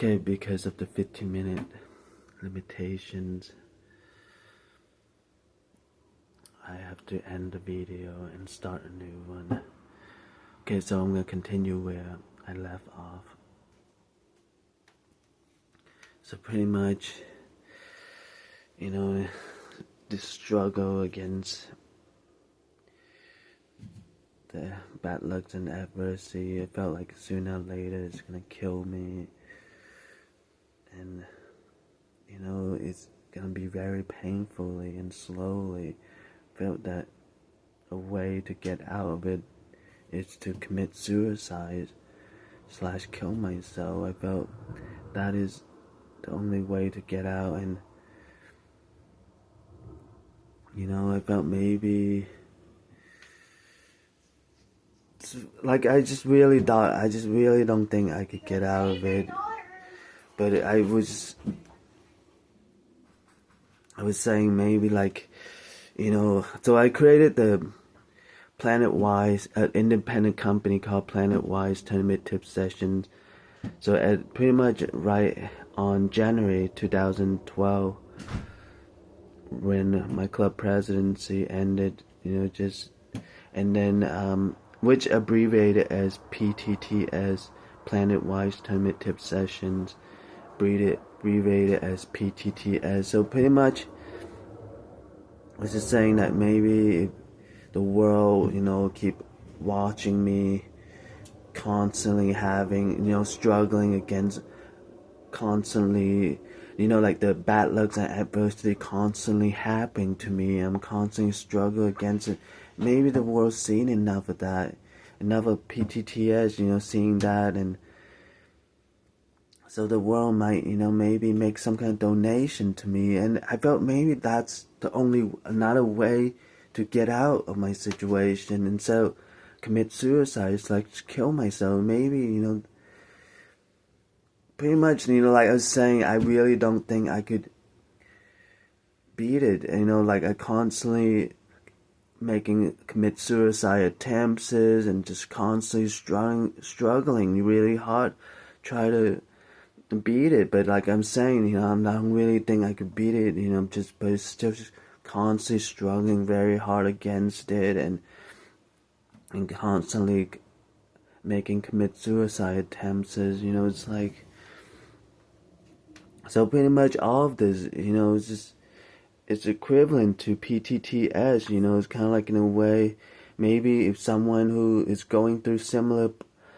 Okay, because of the 15-minute limitations, I have to end the video and start a new one. Okay, so I'm gonna continue where I left off. So pretty much, the struggle against the bad luck and adversity, it felt like sooner or later it's gonna kill me. And, it's gonna be very painfully and slowly. Felt that a way to get out of it is to commit suicide / kill myself. I felt that is the only way to get out, and I felt maybe like I just really don't think I could get out of it. But I was saying maybe so I created the PlanetWise, an independent company called PlanetWise Tournament Tip Sessions. So at pretty much right on January 2012, when my club presidency ended, and then which abbreviated as PTTS, PlanetWise Tournament Tip Sessions, abbreviated as PTTS. So pretty much, I was just saying that maybe the world, keep watching me constantly having, struggling against constantly, like the bad lucks and adversity constantly happening to me. I'm constantly struggling against it. Maybe the world's seen enough of that, enough of PTTS, seeing that, and so the world might, maybe make some kind of donation to me. And I felt maybe that's another way to get out of my situation. And so commit suicide, kill myself. Maybe, pretty much, like I was saying, I really don't think I could beat it. I constantly commit suicide attempts and just constantly struggling really hard, try to beat it. But like I'm saying, I don't really think I could beat it, but it's still just constantly struggling very hard against it, and constantly commit suicide attempts. It's like, so pretty much all of this, it's equivalent to PTTS. It's kind of like, in a way, maybe if someone who is going through similar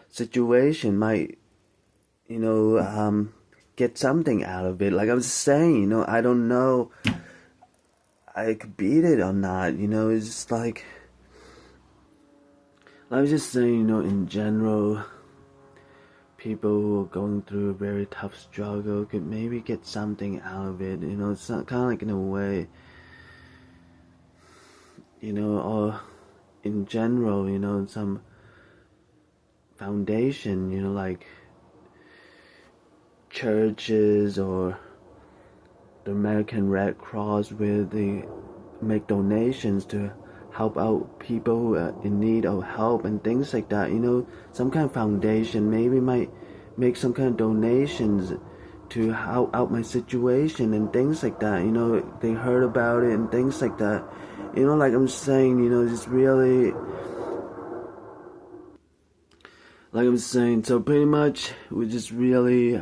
situation might, get something out of it. Like I was saying, I don't know I could beat it or not. It's just like I was just saying, in general, people who are going through a very tough struggle could maybe get something out of it. It's not kind of like, in a way, or in general, some foundation, like churches or the American Red Cross, where they make donations to help out people who are in need of help and things like that. Some kind of foundation maybe might make some kind of donations to help out my situation and things like that. They heard about it and things like that. Like I'm saying, it's really, like I'm saying, so pretty much we just really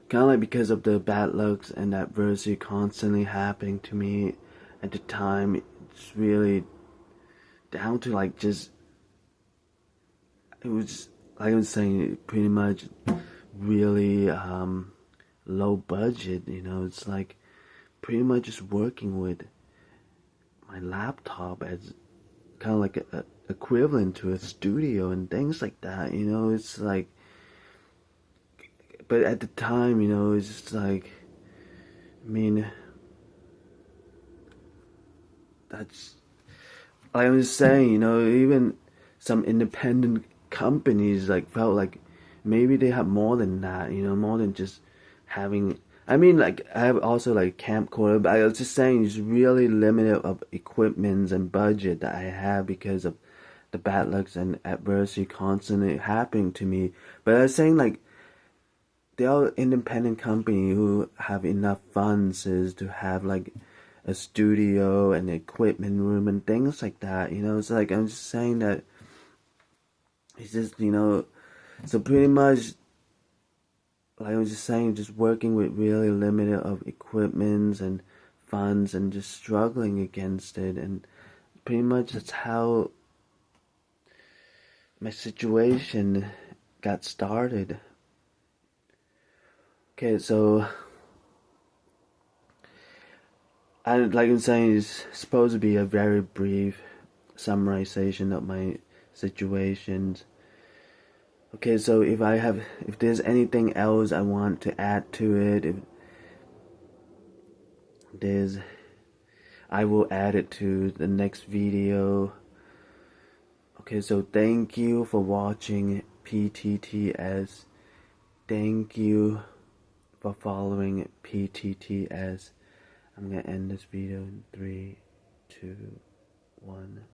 kind of like, because of the bad lucks and adversity constantly happening to me at the time, it's really down to it was, like I was saying, pretty much really low budget. It's like pretty much just working with my laptop as kind of like a equivalent to a studio and things like that. It's like, but at the time, it's just like, I mean, that's, like I was saying, even some independent companies felt like maybe they have more than that, more than just having. I mean, I have also camcorder, but I was just saying it's really limited of equipments and budget that I have because of the bad lucks and adversity constantly happening to me. But I was saying they are independent company who have enough funds is to have like a studio and equipment room and things like that. It's like I'm just saying that it's just so pretty much like I was just saying, just working with really limited of equipments and funds and just struggling against it, and pretty much that's how my situation got started. Okay, so like I'm saying, it's supposed to be a very brief summarization of my situations. Okay, so if there's anything else I want to add to it, if there's, I will add it to the next video. Okay, so thank you for watching PTTS. Thank you for following PTTS. I'm gonna end this video in 3, 2,